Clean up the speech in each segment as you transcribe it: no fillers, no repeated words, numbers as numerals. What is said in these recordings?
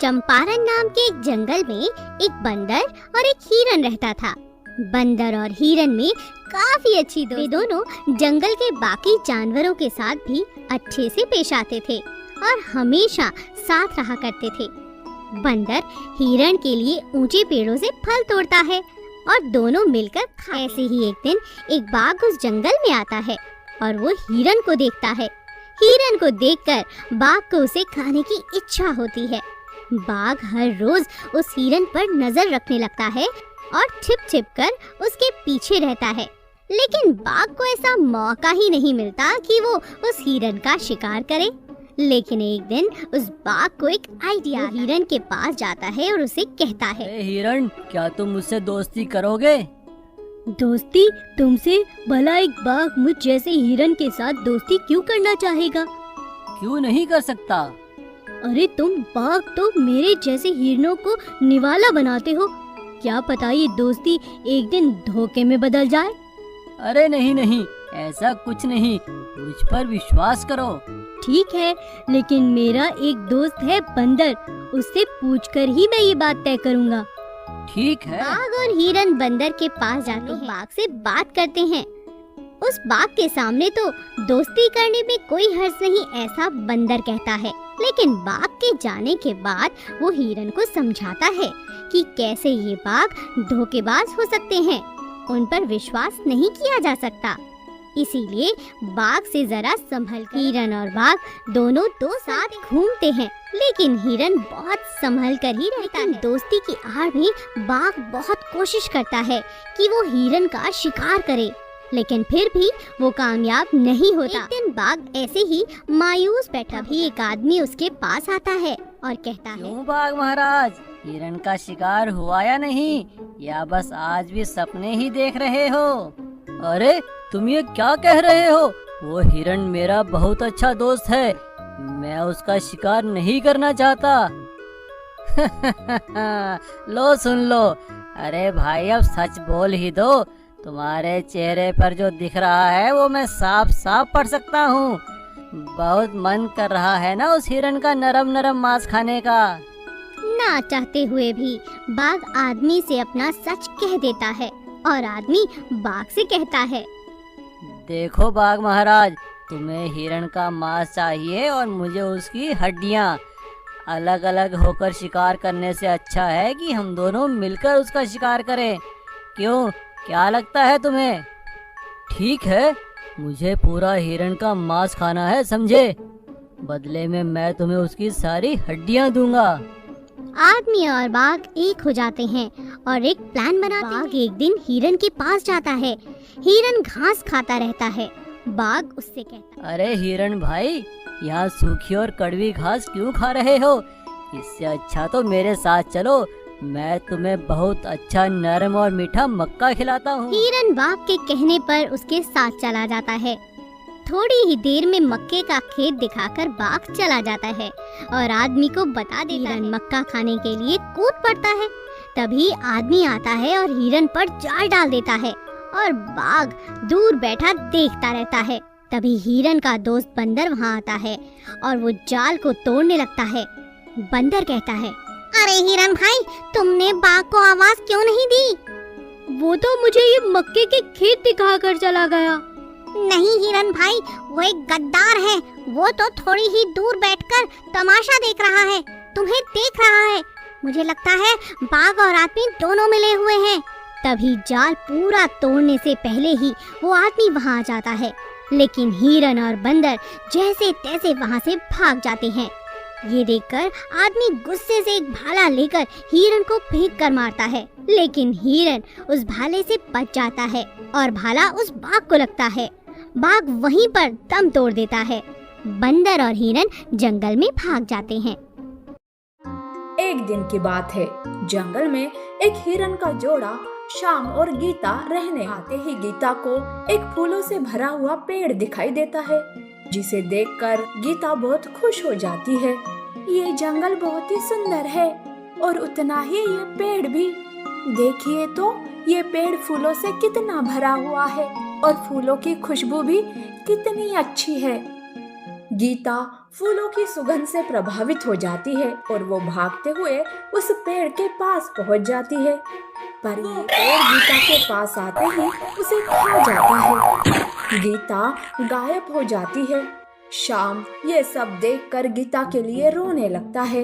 चंपारण नाम के एक जंगल में एक बंदर और एक हिरन रहता था। बंदर और हिरन में काफी अच्छी दोस्ती। दोनों जंगल के बाकी जानवरों के साथ भी अच्छे से पेश आते थे और हमेशा साथ रहा करते थे। बंदर हिरन के लिए ऊंचे पेड़ों से फल तोड़ता है और दोनों मिलकर खाते हैं। ऐसे ही एक दिन एक बाघ उस जंगल में आता है और वो हिरन को देखता है। हिरन को देखकर बाघ को उसे खाने की इच्छा होती है। बाघ हर रोज उस हिरन पर नजर रखने लगता है और छिप छिप कर उसके पीछे रहता है, लेकिन बाघ को ऐसा मौका ही नहीं मिलता कि वो उस हिरन का शिकार करे। लेकिन एक दिन उस बाघ को एक आइडिया। हिरन के पास जाता है और उसे कहता है, हिरन, क्या तुम मुझसे दोस्ती करोगे? दोस्ती तुमसे? भला एक बाघ मुझ जैसे हिरन के साथ दोस्ती क्यों करना चाहेगा? क्यों नहीं कर सकता? अरे तुम बाघ तो मेरे जैसे हिरनों को निवाला बनाते हो। क्या पता ये दोस्ती एक दिन धोखे में बदल जाए। अरे नहीं, ऐसा कुछ नहीं, मुझ पर विश्वास करो। ठीक है, लेकिन मेरा एक दोस्त है बंदर, उससे पूछकर ही मैं ये बात तय करूँगा। ठीक है। बाघ और हिरन बंदर के पास जाते हैं। बाघ से बात करते हैं। उस बाघ के सामने तो दोस्ती करने में कोई हर्ज नहीं, ऐसा बंदर कहता है। लेकिन बाघ के जाने के बाद वो हिरन को समझाता है कि कैसे ये बाघ धोखेबाज हो सकते हैं, उन पर विश्वास नहीं किया जा सकता। इसीलिए बाघ से जरा संभल कर। हिरन और बाघ दोनों तो साथ घूमते हैं, लेकिन हिरन बहुत संभल कर ही रहता है। दोस्ती की आड़ में बाघ बहुत कोशिश करता है कि वो हिरन का शिकार करे, लेकिन फिर भी वो कामयाब नहीं होता। एक दिन बाघ ऐसे ही मायूस बैठा भी एक आदमी उसके पास आता है और कहता है, क्यों बाघ महाराज, हिरन का शिकार हुआ या नहीं, या बस आज भी सपने ही देख रहे हो? अरे तुम ये क्या कह रहे हो? वो हिरन मेरा बहुत अच्छा दोस्त है, मैं उसका शिकार नहीं करना चाहता। लो सुन लो। अरे भाई, अब सच बोल ही दो। तुम्हारे चेहरे पर जो दिख रहा है वो मैं साफ साफ पढ़ सकता हूँ। बहुत मन कर रहा है ना उस हिरन का नरम नरम मांस खाने का। ना चाहते हुए भी बाघ आदमी से अपना सच कह देता है और आदमी बाघ से कहता है, देखो बाघ महाराज, तुम्हें हिरन का मांस चाहिए और मुझे उसकी हड्डियाँ। अलग अलग होकर शिकार करने से अच्छा है कि हम दोनों मिलकर उसका शिकार करें। क्यों, क्या लगता है तुम्हें? ठीक है, मुझे पूरा हिरन का मांस खाना है, समझे? बदले में मैं तुम्हें उसकी सारी हड्डियाँ दूंगा। आदमी और बाघ एक हो जाते हैं और एक प्लान बनाते हैं। बाघ एक दिन हिरन के पास जाता है। हिरन घास खाता रहता है। बाघ उससे कहता है, अरे हिरन भाई, यहाँ सूखी और कड़वी घास क्यों खा रहे हो? इससे अच्छा तो मेरे साथ चलो, मैं तुम्हें बहुत अच्छा नरम और मीठा मक्का खिलाता हूँ। हिरन बाघ के कहने पर उसके साथ चला जाता है। थोड़ी ही देर में मक्के का खेत दिखाकर बाघ चला जाता है और आदमी को बता देता है। मक्का खाने के लिए कूद पड़ता है। तभी आदमी आता है और हिरन पर जाल डाल देता है और बाघ दूर बैठा देखता रहता है। तभी हिरन का दोस्त बंदर वहाँ आता है और वो जाल को तोड़ने लगता है। बंदर कहता है, अरे हिरन भाई, तुमने बाघ को आवाज क्यों नहीं दी? वो तो मुझे ये मक्के के खेत दिखाकर चला गया। नहीं हिरन भाई, वो एक गद्दार है। वो तो थोड़ी ही दूर बैठकर तमाशा देख रहा है, तुम्हें देख रहा है। मुझे लगता है बाघ और आदमी दोनों मिले हुए हैं। तभी जाल पूरा तोड़ने से पहले ही वो आदमी वहाँ आ जाता है, लेकिन हिरन और बंदर जैसे तैसे वहाँ से भाग जाते हैं। ये देखकर आदमी गुस्से से एक भाला लेकर हिरन को फेंक कर मारता है, लेकिन हिरन उस भाले से बच जाता है और भाला उस बाघ को लगता है। बाघ वहीं पर दम तोड़ देता है। बंदर और हिरन जंगल में भाग जाते हैं। एक दिन की बात है, जंगल में एक हिरन का जोड़ा श्याम और गीता रहने आते ही गीता को एक फूलों से भरा हुआ पेड़ दिखाई देता है, जिसे देखकर गीता बहुत खुश हो जाती है। ये जंगल बहुत ही सुंदर है और उतना ही ये पेड़ भी। देखिए तो ये पेड़ फूलों से कितना भरा हुआ है और फूलों की खुशबू भी कितनी अच्छी है। गीता फूलों की सुगंध से प्रभावित हो जाती है और वो भागते हुए उस पेड़ के पास पहुंच जाती है। पर ये पेड़ गीता के पास आते ही उसे खा जाता है। गीता गायब हो जाती है। शाम ये सब देखकर गीता के लिए रोने लगता है।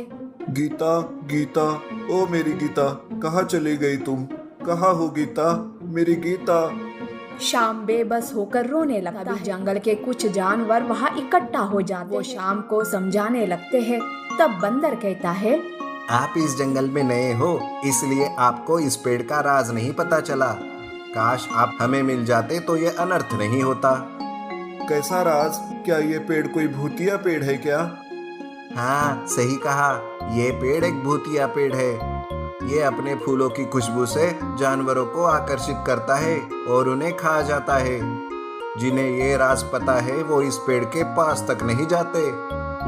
गीता, गीता, ओ मेरी गीता, कहाँ चली गई तुम? कहाँ हो गीता, मेरी गीता? शाम बेबस होकर रोने लगता है। जंगल के कुछ जानवर वहाँ इकट्ठा हो जाते। वो शाम को समझाने लगते हैं। तब बंदर कहता है, आप इस जंगल में नए हो, इसलिए आपको इस पेड़ का राज नहीं पता चला। काश आप हमें मिल जाते तो ये अनर्थ नहीं होता। कैसा राज? क्या ये पेड़ कोई भूतिया पेड़ है क्या? हाँ, सही कहा, ये पेड़ एक भूतिया पेड़ है। ये अपने फूलों की खुशबू से जानवरों को आकर्षित करता है और उन्हें खा जाता है। जिन्हें ये राज पता है वो इस पेड़ के पास तक नहीं जाते।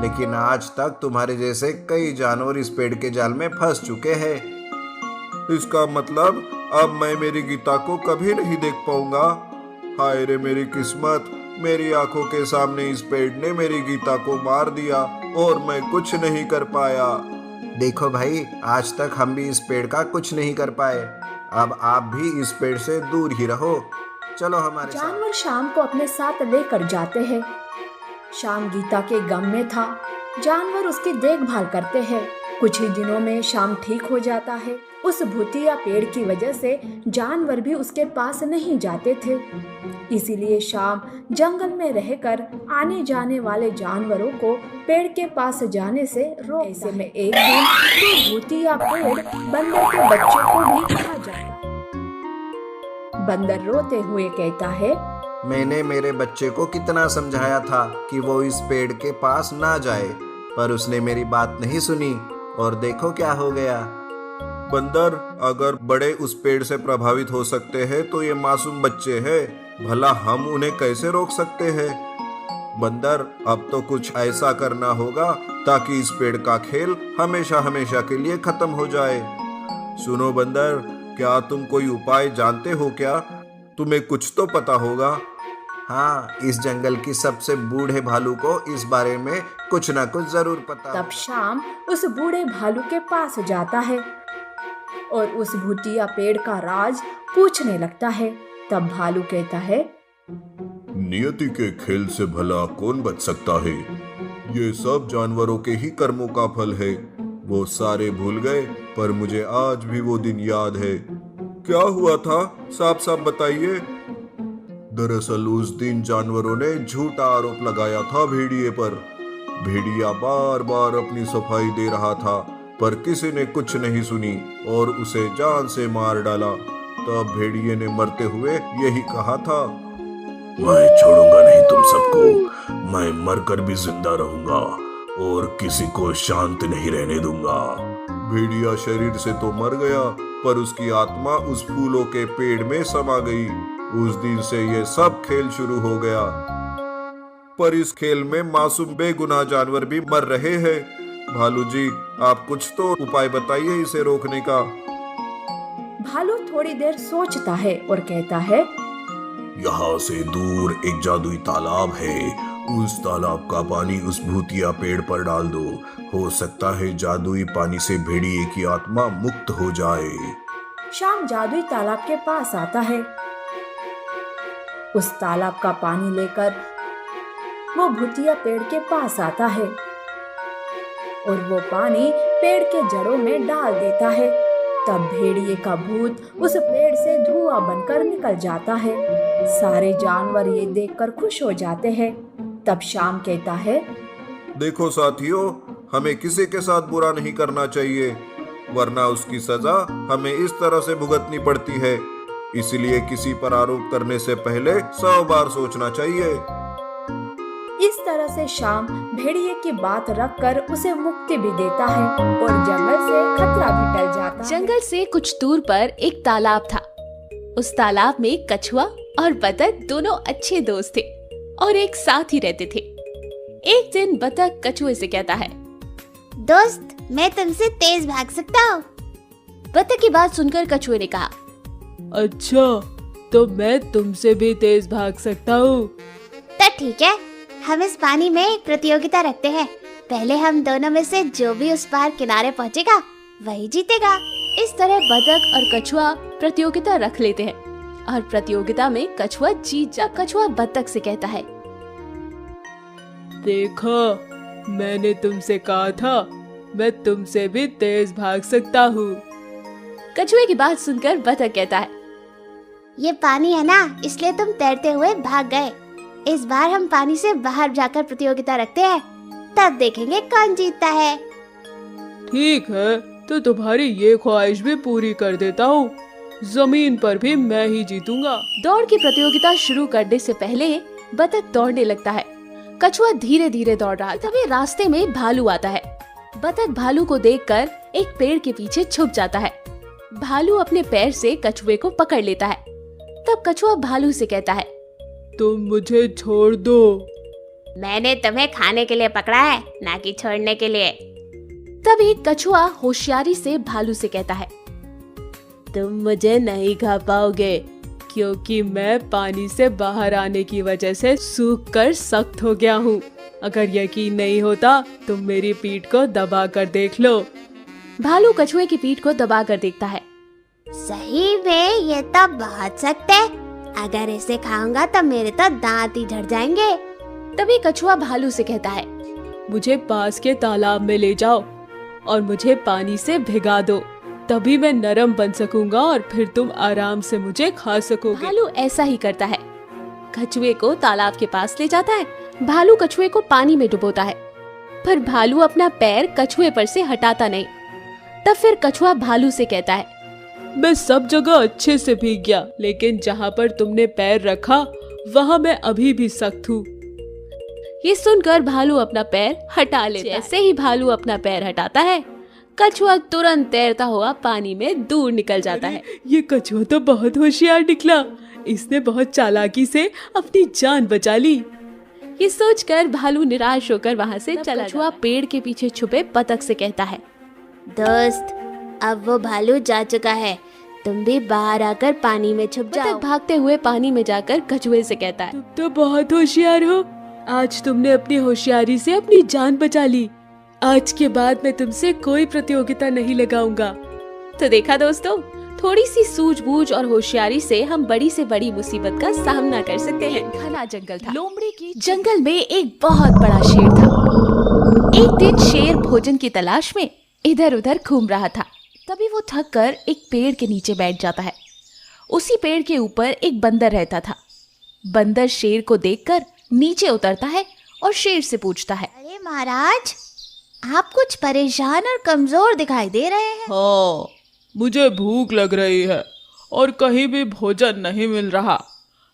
लेकिन आज तक तुम्हारे जैसे कई जानवर इस पेड़ के जाल में फंस चुके हैं। इसका मतलब अब मैं मेरी गीता को कभी नहीं देख पाऊंगा। हाय रे मेरी किस्मत, मेरी आंखों के सामने इस पेड़ ने मेरी गीता को मार दिया और मैं कुछ नहीं कर पाया। देखो भाई, आज तक हम भी इस पेड़ का कुछ नहीं कर पाए। अब आप भी इस पेड़ से दूर ही रहो। चलो हमारे साथ। जानवर शाम को अपने साथ लेकर जाते हैं। शाम गीता के गम में था। जानवर उसकी देखभाल करते हैं। कुछ ही दिनों में शाम ठीक हो जाता है। उस भूतिया पेड़ की वजह से जानवर भी उसके पास नहीं जाते थे। इसीलिए शाम जंगल में रहकर आने जाने वाले जानवरों को पेड़ के पास जाने से रोक। ऐसे में एक दिन वो भूतिया पेड़ बंदर के बच्चे को भी खा जाता है। बंदर रोते हुए कहता है, मैंने मेरे बच्चे को कितना समझाया था कि वो इस पेड़ के पास ना जाए, पर उसने मेरी बात नहीं सुनी और देखो क्या हो गया। बंदर, अगर बड़े उस पेड़ से प्रभावित हो सकते हैं तो ये मासूम बच्चे हैं, भला हम उन्हें कैसे रोक सकते हैं? बंदर, अब तो कुछ ऐसा करना होगा ताकि इस पेड़ का खेल हमेशा हमेशा के लिए खत्म हो जाए। सुनो बंदर, क्या तुम कोई उपाय जानते हो क्या? तुम्हें कुछ तो पता होगा। हाँ, इस जंगल की सबसे बूढ़े भालू को इस बारे में कुछ ना कुछ जरूर पता। तब शाम उस बूढ़े भालू के पास जाता है और उस भूतिया पेड़ का राज पूछने लगता है। तब भालू कहता है, नियति के खेल से भला कौन बच सकता है? ये सब जानवरों के ही कर्मों का फल है। वो सारे भूल गए, पर मुझे आज भी वो दिन याद है। क्या हुआ था? साफ साफ बताइए। दरअसल उस दिन जानवरों ने झूठा आरोप लगाया था भेड़िए पर। भेड़िया बार बार अपनी सफाई दे रहा था, पर किसी ने कुछ नहीं सुनी और उसे जान से मार डाला। तब भेड़िए ने मरते हुए यही कहा था, मैं छोड़ूंगा नहीं तुम सबको, मैं मरकर भी जिंदा रहूंगा और किसी को शांत नहीं रहने दूंगा। भेड़िया शरीर से तो मर गया, पर उसकी आत्मा उस फूलों के पेड़ में समा गई। उस दिन से ये सब खेल शुरू हो गया। पर इस खेल में मासूम बेगुनाह जानवर भी मर रहे हैं। भालू जी, आप कुछ तो उपाय बताइए इसे रोकने का। भालू थोड़ी देर सोचता है और कहता है, यहाँ से दूर एक जादुई तालाब है, उस तालाब का पानी उस भूतिया पेड़ पर डाल दो। हो सकता है जादुई पानी से भेड़िए की आत्मा मुक्त हो जाए। शाम जादुई तालाब के पास आता है। उस तालाब का पानी लेकर वो भूतिया पेड़ के पास आता है और वो पानी पेड़ के जड़ों में डाल देता है। तब भेड़िए का भूत उस पेड़ से धुआं बनकर निकल जाता है। सारे जानवर ये देखकर खुश हो जाते हैं। तब शाम कहता है, देखो साथियों, हमें किसी के साथ बुरा नहीं करना चाहिए, वरना उसकी सजा हमें इस तरह से भुगतनी पड़ती है। इसलिए किसी पर आरोप करने से पहले 100 बार सोचना चाहिए। इस तरह से शाम भेड़िए की बात रखकर उसे मुक्ति भी देता है और जंगल से खतरा भी टल जाता है। जंगल से कुछ दूर पर एक तालाब था। उस तालाब में कछुआ और बतख दोनों अच्छे दोस्त थे और एक साथ ही रहते थे। एक दिन बतख कछुए से कहता है, दोस्त, मैं तुमसे तेज भाग सकता हूँ। बतख की बात सुनकर कछुए ने कहा, अच्छा, तो मैं तुमसे भी तेज भाग सकता हूँ। तो ठीक है, हम इस पानी में एक प्रतियोगिता रखते हैं। पहले हम दोनों में से जो भी उस पार किनारे पहुंचेगा वही जीतेगा। इस तरह बतख और कछुआ प्रतियोगिता रख लेते हैं और प्रतियोगिता में कछुआ जीत जा। कछुआ बतख से कहता है, देखो, मैंने तुमसे कहा था मैं तुमसे भी तेज भाग सकता हूँ। कछुए की बात सुनकर बतख कहता है, ये पानी है ना, इसलिए तुम तैरते हुए भाग गए। इस बार हम पानी से बाहर जाकर प्रतियोगिता रखते हैं, तब देखेंगे कौन जीतता है। ठीक है, तो तुम्हारी ये ख्वाहिश भी पूरी कर देता हूँ। जमीन पर भी मैं ही जीतूंगा। दौड़ की प्रतियोगिता शुरू करने से पहले बतख दौड़ने लगता है। कछुआ धीरे धीरे दौड़ रहा था। तभी रास्ते में भालू आता है। बतख भालू को देखकर एक पेड़ के पीछे छुप जाता है। भालू अपने पैर से कछुए को पकड़ लेता है। तब कछुआ भालू से कहता है, तुम मुझे छोड़ दो। मैंने तुम्हें खाने के लिए पकड़ा है, ना कि छोड़ने के लिए। तभी कछुआ होशियारी से भालू से कहता है, तुम मुझे नहीं खा पाओगे, क्योंकि मैं पानी से बाहर आने की वजह से सूख कर सख्त हो गया हूँ। अगर यकीन नहीं होता तो मेरी पीठ को दबा कर देख लो। भालू कछुए की पीठ को दबा कर देखता है। सही में ये तो बहुत सख्त है। अगर इसे खाऊंगा तो मेरे तो दांत ही झड़ जाएंगे। तभी कछुआ भालू से कहता है, मुझे पास के तालाब में ले जाओ और मुझे पानी से भिगा दो, तभी मैं नरम बन सकूंगा और फिर तुम आराम से मुझे खा सकोगे। भालू ऐसा ही करता है। कछुए को तालाब के पास ले जाता है। भालू कछुए को पानी में डुबोता है, पर भालू अपना पैर कछुए पर से हटाता नहीं। तब फिर कछुआ भालू से कहता है, मैं सब जगह अच्छे से भीग गया, लेकिन जहाँ पर तुमने पैर रखा वहाँ मैं अभी भी सख्त हूँ। ये सुनकर भालू अपना पैर हटा लेता है। जैसे ही भालू अपना पैर हटाता है, कछुआ तुरंत तैरता हुआ पानी में दूर निकल जाता है। ये कछुआ तो बहुत होशियार निकला। इसने बहुत चालाकी से अपनी जान बचा ली। ये सोचकर भालू निराश होकर वहाँ से चला। कछुआ पेड़ के पीछे छुपे बतख से कहता है, दोस्त, अब वो भालू जा चुका है, तुम भी बाहर आकर पानी में छुप जाओ। बतख भागते हुए पानी में जाकर कछुए से कहता है, तुम तो बहुत होशियार हो। आज तुमने अपनी होशियारी से अपनी जान बचा ली। आज के बाद मैं तुमसे कोई प्रतियोगिता नहीं लगाऊंगा। तो देखा दोस्तों, थोड़ी सी सूझबूझ और होशियारी से हम बड़ी से बड़ी मुसीबत का सामना कर सकते हैं। घना जंगल था। लोमड़ी की जंगल में एक बहुत बड़ा शेर था। एक दिन शेर भोजन की तलाश में इधर उधर घूम रहा था। तभी वो थक कर एक पेड़ के नीचे बैठ जाता है। उसी पेड़ के ऊपर एक बंदर रहता था। बंदर शेर को देखकर नीचे उतरता है और शेर से पूछता है, अरे महाराज, आप कुछ परेशान और कमजोर दिखाई दे रहे हैं। हाँ, मुझे भूख लग रही है और कहीं भी भोजन नहीं मिल रहा।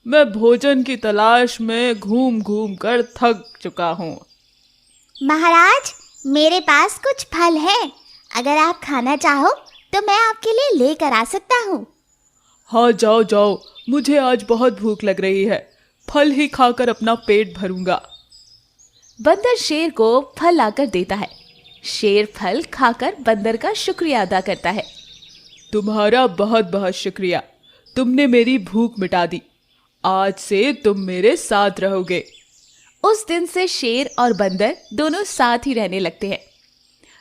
मैं भोजन की तलाश में घूम घूम कर थक चुका हूँ। महाराज, मेरे पास कुछ फल है, अगर आप खाना चाहो तो मैं आपके लिए लेकर आ सकता हूँ। हाँ, जाओ जाओ, मुझे आज बहुत भूख लग रही है। फल ही खाकर अपना पेट भरूंगा। बंदर शेर को फल लाकर देता है। शेर फल खाकर बंदर का शुक्रिया अदा करता है। तुम्हारा बहुत बहुत शुक्रिया, तुमने मेरी भूख मिटा दी। आज से तुम मेरे साथ रहोगे। उस दिन से शेर और बंदर दोनों साथ ही रहने लगते हैं।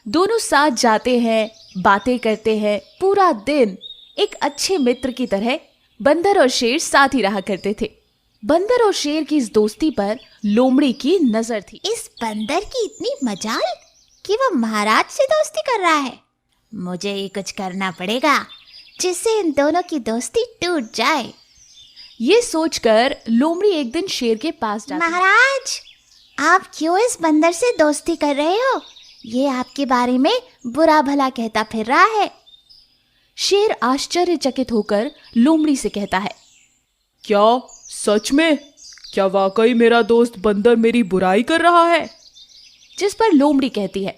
दोनों साथ जाते हैं, बातें करते हैं। पूरा दिन एक अच्छे मित्र की तरह बंदर और शेर साथ ही रहा करते थे। बंदर और शेर की इस दोस्ती पर लोमड़ी की नजर थी। इस बंदर की इतनी मजाल कि वो महाराज से दोस्ती कर रहा है। मुझे ही कुछ करना पड़ेगा जिससे इन दोनों की दोस्ती टूट जाए। ये सोचकर लोमड़ी एक दिन शेर के पास जाती है। महाराज, आप क्यों इस बंदर से दोस्ती कर रहे हो? ये आपके बारे में बुरा भला कहता फिर रहा है। शेर आश्चर्यचकित होकर लोमड़ी से कहता है, क्या सच में? क्या वाकई मेरा दोस्त बंदर मेरी बुराई कर रहा है? जिस पर लोमड़ी कहती है,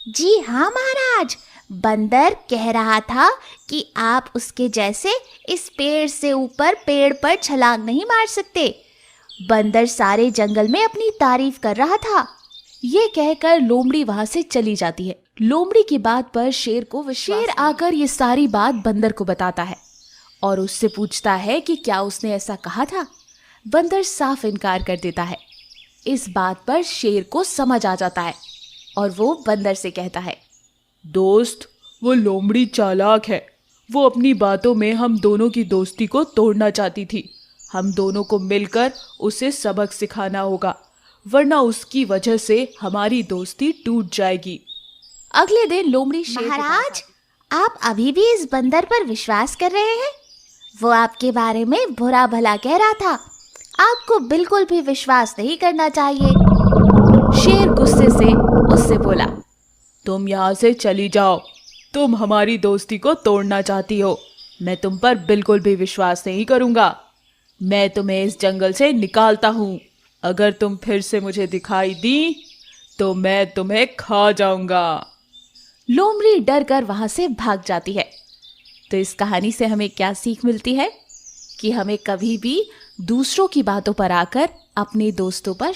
जी हाँ महाराज, बंदर कह रहा था कि आप उसके जैसे इस पेड़ से ऊपर पेड़ पर छलांग नहीं मार सकते। बंदर सारे जंगल में अपनी तारीफ कर रहा था। ये कहकर लोमड़ी वहां से चली जाती है। लोमड़ी की बात पर शेर को विश्वास। शेर आकर ये सारी बात बंदर को बताता है और उससे पूछता है कि क्या उसने ऐसा कहा था। बंदर साफ इनकार कर देता है। इस बात पर शेर को समझ आ जाता है और वो बंदर से कहता है, दोस्त, वो लोमड़ी चालाक है। वो अपनी बातों में हम दोनों की दोस्ती को तोड़ना चाहती थी। हम दोनों को मिलकर उसे सबक सिखाना होगा, वरना उसकी वजह से हमारी दोस्ती टूट जाएगी। अगले दिन लोमड़ी शेर के पास महाराज, आप अभी भी इस बंदर पर विश्वास कर रहे हैं? वो आपके बारे में बुरा भला कह रहा था। आपको बिल्कुल भी विश्वास नहीं करना चाहिए। शेर गुस्से से उससे बोला, तुम यहाँ से चली जाओ। तुम हमारी दोस्ती को तोड़ना चाहती हो। मैं तुम पर बिल्कुल भी विश्वास नहीं करूँगा। मैं तुम्हें इस जंगल से निकालता हूँ। अगर तुम फिर से मुझे दिखाई दी तो मैं तुम्हें खा जाऊंगा। लोमड़ी डर कर वहां से भाग जाती है। तो इस कहानी से हमें क्या सीख मिलती है कि हमें कभी भी दूसरों की बातों पर आकर अपने दोस्तों पर